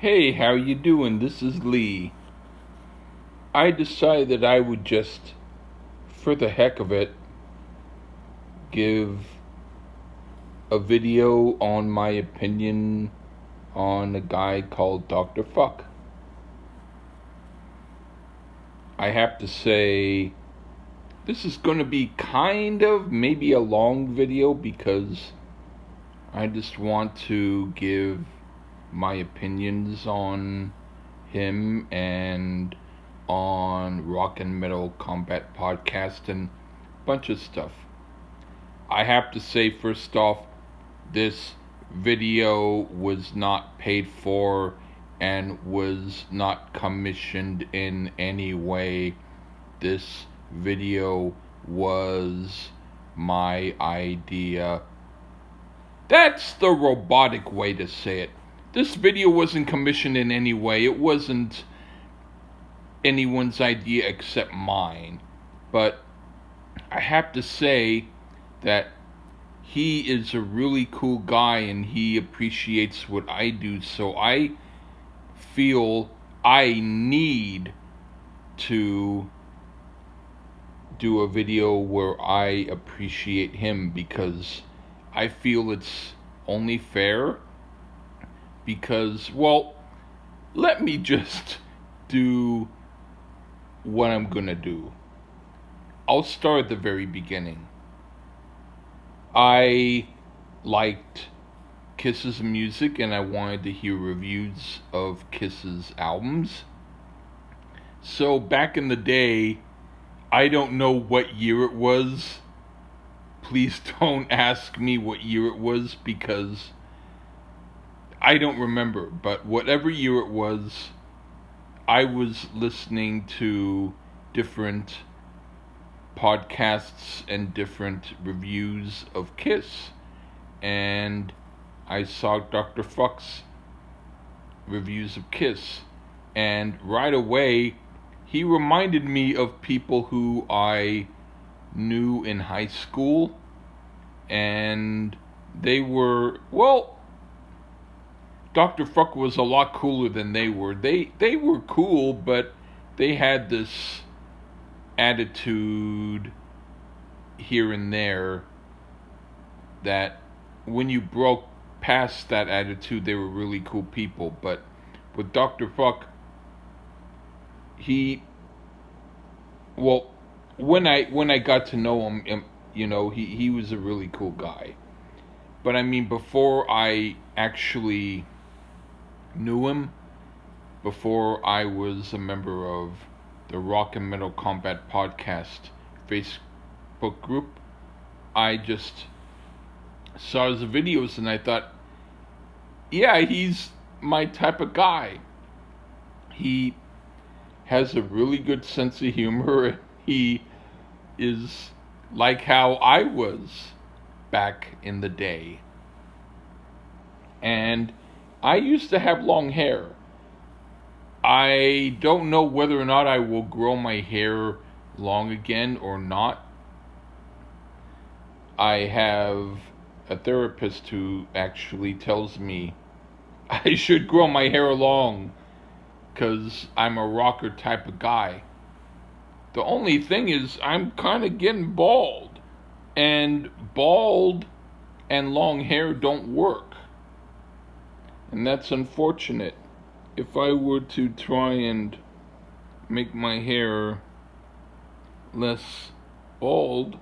Hey, how you doing? This is Lee. I decided I would just, for the heck of it, give a video on my opinion on a guy called Dr. Fukk. I have to say, this is going to be kind of maybe a long video because I just want to give my opinions on him and on Rock and Metal Combat Podcast and a bunch of stuff. I have to say, first off, this video was not paid for and was not commissioned in any way. This video was my idea. That's the robotic way to say it. This video wasn't commissioned in any way. It wasn't anyone's idea except mine. But I have to say that he is a really cool guy and he appreciates what I do. So I feel I need to do a video where I appreciate him because I feel it's only fair. Because, well, let me just do what I'm gonna do. I'll start at the very beginning. I liked Kiss's music and I wanted to hear reviews of Kiss's albums. So back in the day, I don't know what year it was. Please don't ask me what year it was because I don't remember. But whatever year it was, I was listening to different podcasts and different reviews of Kiss, and I saw Dr. Fukk's reviews of Kiss, and right away he reminded me of people who I knew in high school, and they were, well, Dr. Fukk was a lot cooler than they were. They were cool, but they had this attitude here and there that when you broke past that attitude, they were really cool people. But with Dr. Fukk, when I got to know him, he was a really cool guy. But I mean, before I actually knew him, before I was a member of the Rock and Metal Combat Podcast Facebook group, I just saw his videos and I thought, yeah, he's my type of guy. He has a really good sense of humor. He is like how I was back in the day. And I used to have long hair. I don't know whether or not I will grow my hair long again or not. I have a therapist who actually tells me I should grow my hair long because I'm a rocker type of guy. The only thing is I'm kind of getting bald. And bald and long hair don't work. And that's unfortunate. If I were to try and make my hair less bald,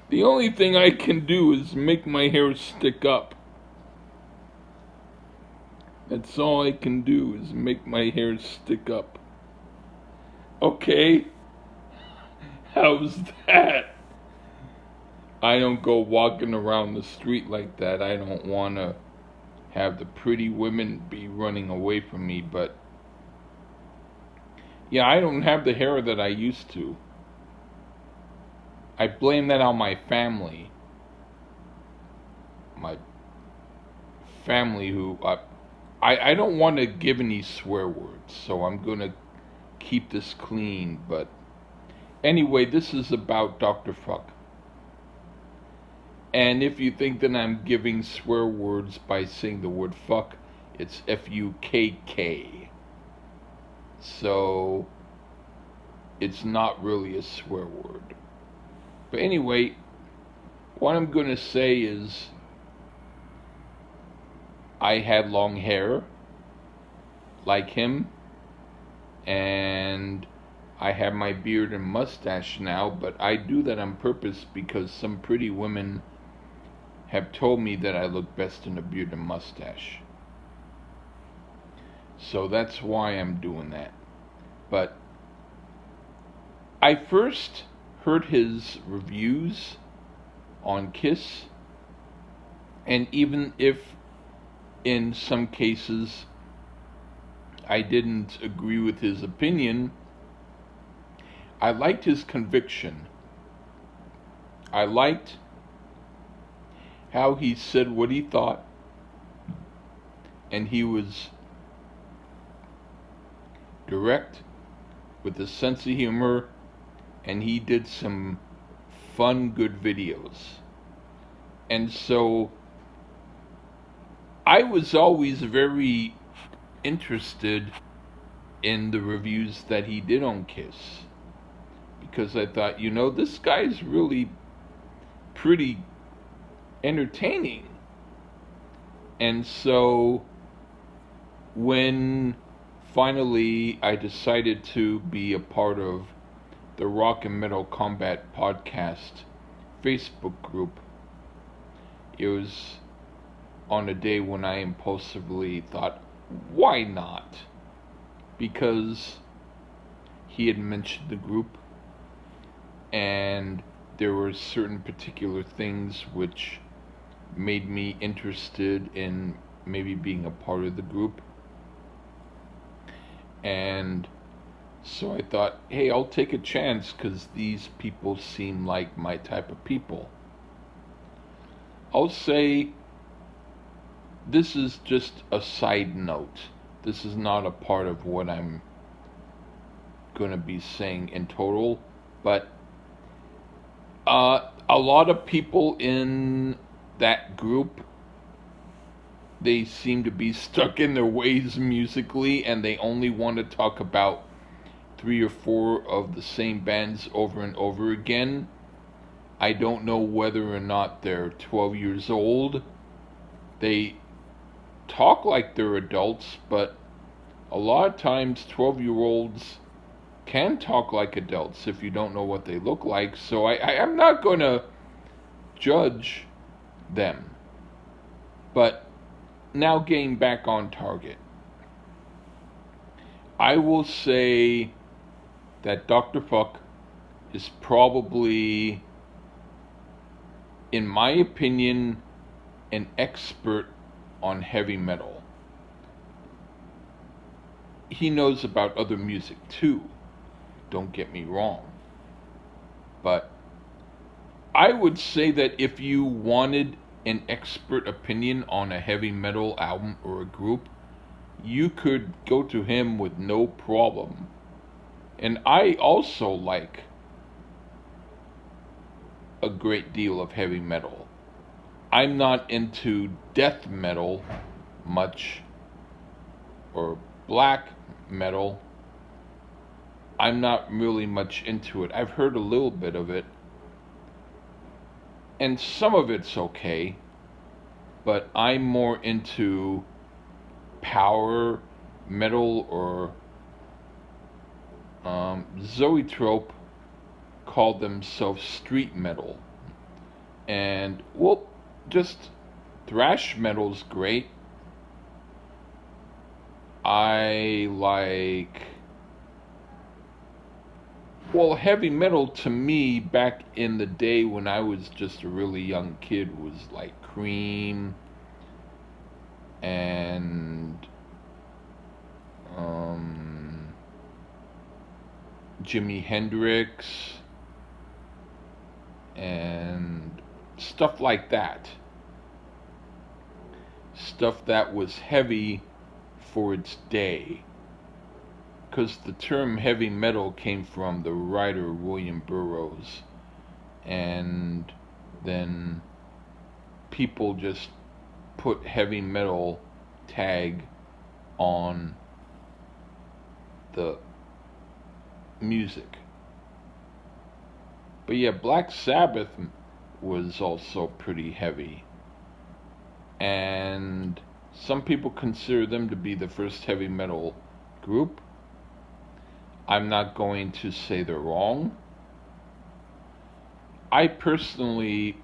the only thing I can do is make my hair stick up. That's all I can do is make my hair stick up. Okay, how's that? I don't go walking around the street like that. I don't want to have the pretty women be running away from me, but yeah, I don't have the hair that I used to. I blame that on my family. My family who, I don't want to give any swear words, so I'm going to keep this clean, but anyway, this is about Dr. Fukk. And if you think that I'm giving swear words by saying the word fuck, It's Fukk. So it's not really a swear word. But anyway, what I'm going to say is I had long hair like him, and I have my beard and mustache now, but I do that on purpose because some pretty women have told me that I look best in a beard and mustache. So that's why I'm doing that. But I first heard his reviews on Kiss, and even if in some cases I didn't agree with his opinion, I liked his conviction. I liked how he said what he thought, and he was direct with a sense of humor, and he did some fun, good videos. And so I was always very interested in the reviews that he did on Kiss, because I thought, this guy's really pretty entertaining. And so when finally I decided to be a part of the Rock and Metal Combat Podcast Facebook group, it was on a day when I impulsively thought, why not? Because he had mentioned the group, and there were certain particular things which made me interested in maybe being a part of the group. And so I thought, hey, I'll take a chance because these people seem like my type of people. I'll say this is just a side note. This is not a part of what I'm going to be saying in total, but a lot of people in that group, they seem to be stuck in their ways musically, and they only want to talk about 3 or 4 of the same bands over and over again. I don't know whether or not they're 12 years old. They talk like they're adults, but a lot of times 12-year-olds can talk like adults if you don't know what they look like. So I'm not going to judge them. But now getting back on target, I will say that Dr. Fukk is probably, in my opinion, an expert on heavy metal. He knows about other music too, don't get me wrong. But I would say that if you wanted an expert opinion on a heavy metal album or a group, you could go to him with no problem. And I also like a great deal of heavy metal. I'm not into death metal much, or black metal. I'm not really much into it. I've heard a little bit of it, and some of it's okay, but I'm more into power metal, or Zoetrope called themselves street metal. And, well, just thrash metal's great. I like... Well, heavy metal to me back in the day when I was just a really young kid was like Cream and Jimi Hendrix and stuff like that. Stuff that was heavy for its day. Because the term heavy metal came from the writer William Burroughs, and then people just put heavy metal tag on the music. But yeah, Black Sabbath was also pretty heavy. And some people consider them to be the first heavy metal group. I'm not going to say they're wrong. I personally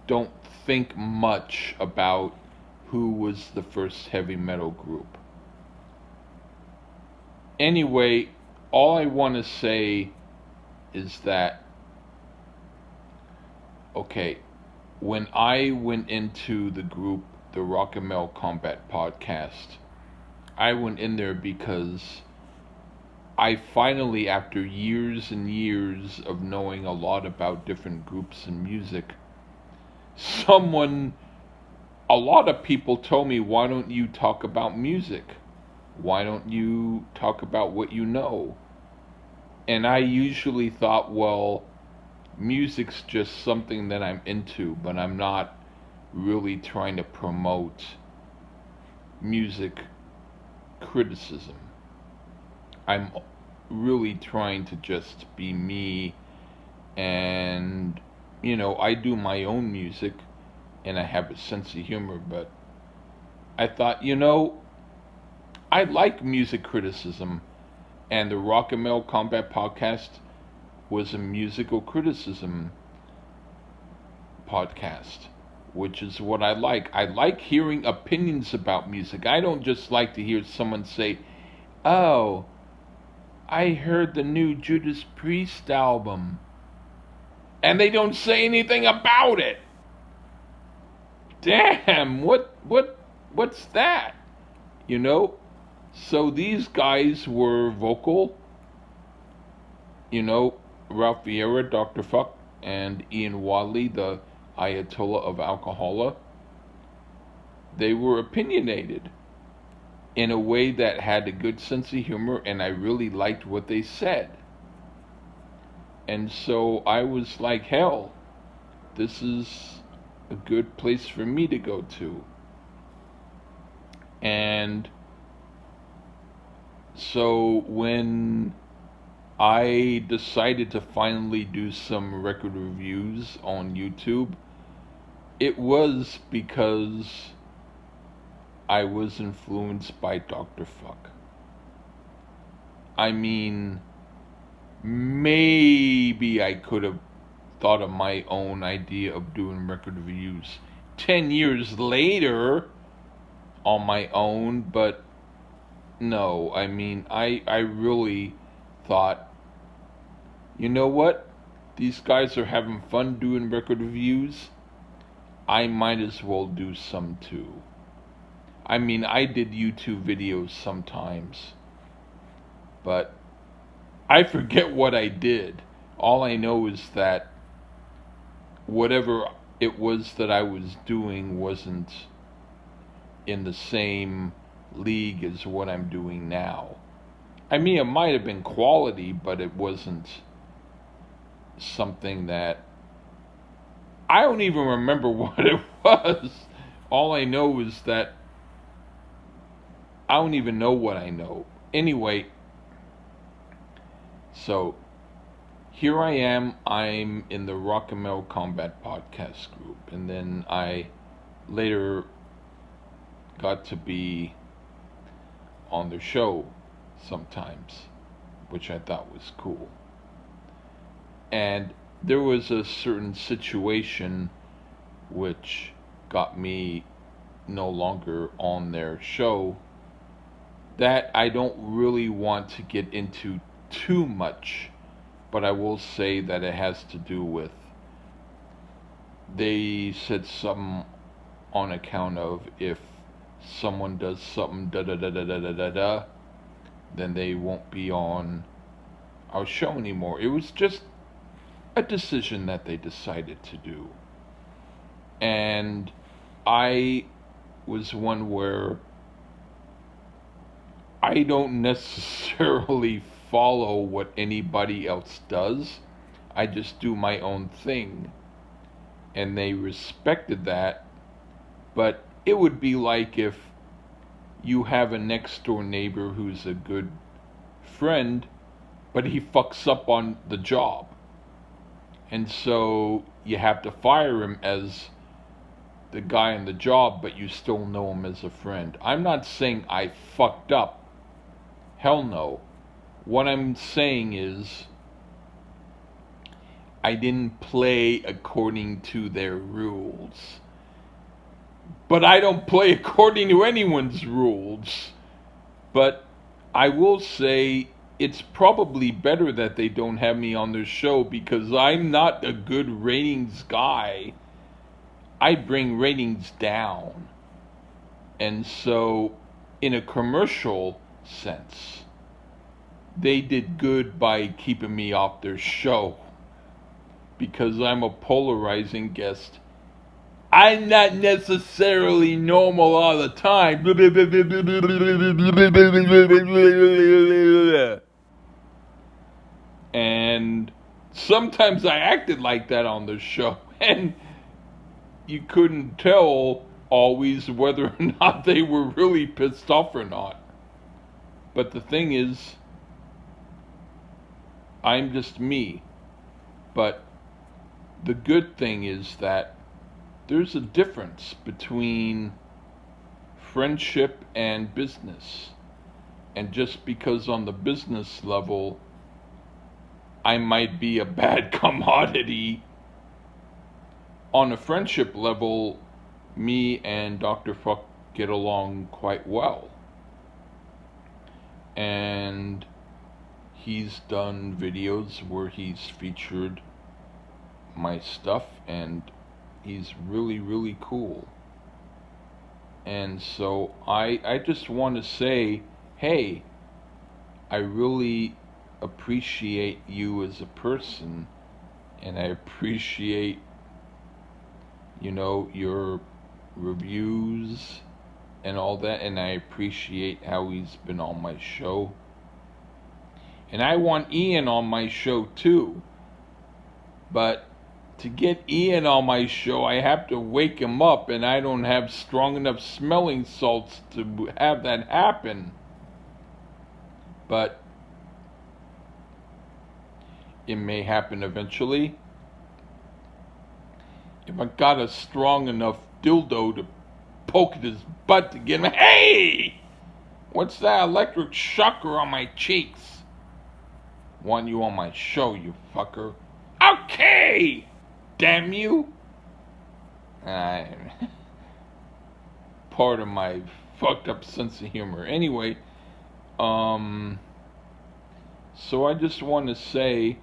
don't think much about who was the first heavy metal group. Anyway, all I want to say is that, okay, when I went into the group, the Rock and Metal Combat Podcast, I went in there because I finally, after years and years of knowing a lot about different groups and music, a lot of people told me, why don't you talk about music? Why don't you talk about what you know? And I usually thought, well, music's just something that I'm into, but I'm not really trying to promote music criticism. I'm really trying to just be me, and I do my own music and I have a sense of humor, but I thought, I like music criticism, and the Rock and Metal Combat Podcast was a musical criticism podcast, which is what I like. I like hearing opinions about music. I don't just like to hear someone say, oh, I heard the new Judas Priest album, and they don't say anything about it. Damn, what's that? So these guys were vocal. Ralph Vieira, Dr. Fukk, and Ian Wadley, the Ayatollah of Alcohola. They were opinionated in a way that had a good sense of humor, and I really liked what they said. And so I was like, hell, this is a good place for me to go to. And so when I decided to finally do some record reviews on YouTube, it was because I was influenced by Dr. Fukk. I mean, maybe I could have thought of my own idea of doing record reviews 10 years later on my own, but no, I mean, I really thought, you know what? These guys are having fun doing record reviews. I might as well do some too. I mean, I did YouTube videos sometimes, but I forget what I did. All I know is that whatever it was that I was doing wasn't in the same league as what I'm doing now. I mean, it might have been quality, but it wasn't something that I don't even remember what it was. All I know is that I don't even know what I know. Anyway, so here I am. I'm in the Rock and Metal Combat Podcast group, and then I later got to be on their show sometimes, which I thought was cool. And there was a certain situation which got me no longer on their show that I don't really want to get into too much, but I will say that it has to do with, they said something on account of if someone does something da da da da da da da da, then they won't be on our show anymore. It was just a decision that they decided to do. And I was one where I don't necessarily follow what anybody else does. I just do my own thing. And they respected that, but it would be like if you have a next door neighbor who's a good friend, but he fucks up on the job. And so you have to fire him as the guy on the job, but you still know him as a friend. I'm not saying I fucked up. Hell no. What I'm saying is I didn't play according to their rules. But I don't play according to anyone's rules. But I will say it's probably better that they don't have me on their show because I'm not a good ratings guy. I bring ratings down. And so, in a commercial sense, they did good by keeping me off their show because I'm a polarizing guest. I'm not necessarily normal all the time. And sometimes I acted like that on the show, and you couldn't tell always whether or not they were really pissed off or not. But the thing is, I'm just me. But the good thing is that there's a difference between friendship and business. And just because on the business level I might be a bad commodity, on a friendship level, me and Dr. Fukk get along quite well. And he's done videos where he's featured my stuff, and he's really, really cool. And so I just want to say, hey, I really appreciate you as a person, and I appreciate, your reviews and all that, and I appreciate how he's been on my show. And I want Ian on my show too. But to get Ian on my show, I have to wake him up, and I don't have strong enough smelling salts to have that happen. But it may happen eventually. If I got a strong enough dildo to poke at his butt to get him, hey! What's that electric shocker on my cheeks? Want you on my show, you fucker. Okay! Damn you! Part of my fucked up sense of humor. Anyway, so I just want to say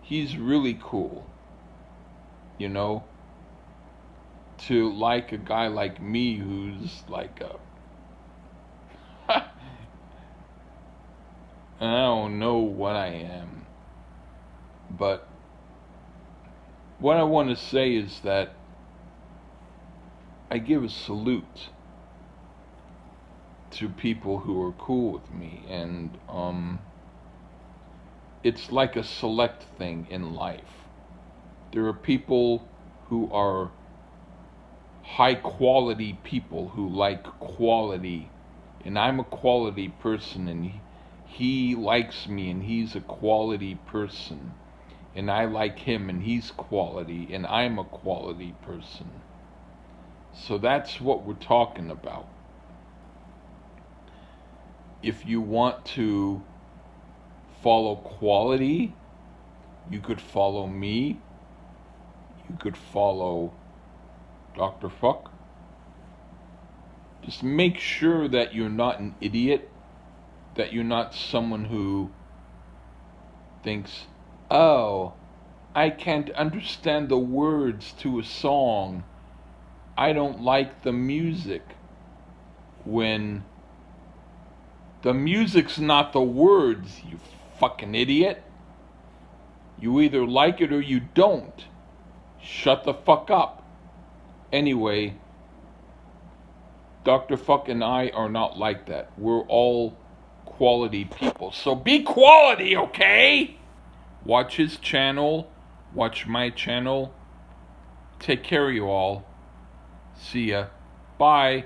he's really cool. To like a guy like me who's like I don't know what I am. But what I want to say is that I give a salute to people who are cool with me, and it's like a select thing in life. There are people who are high quality people who like quality, and I'm a quality person, and he likes me, and he's a quality person, and I like him, and he's quality, and I'm a quality person. So that's what we're talking about. If you want to follow quality, you could follow me. You could follow Dr. Fukk. Just make sure that you're not an idiot, that you're not someone who thinks, oh, I can't understand the words to a song. I don't like the music. When the music's not the words, you fucking idiot. You either like it or you don't. Shut the fuck up. Anyway, Dr. Fukk and I are not like that. We're all quality people. So be quality, okay? Watch his channel. Watch my channel. Take care of you all. See ya. Bye.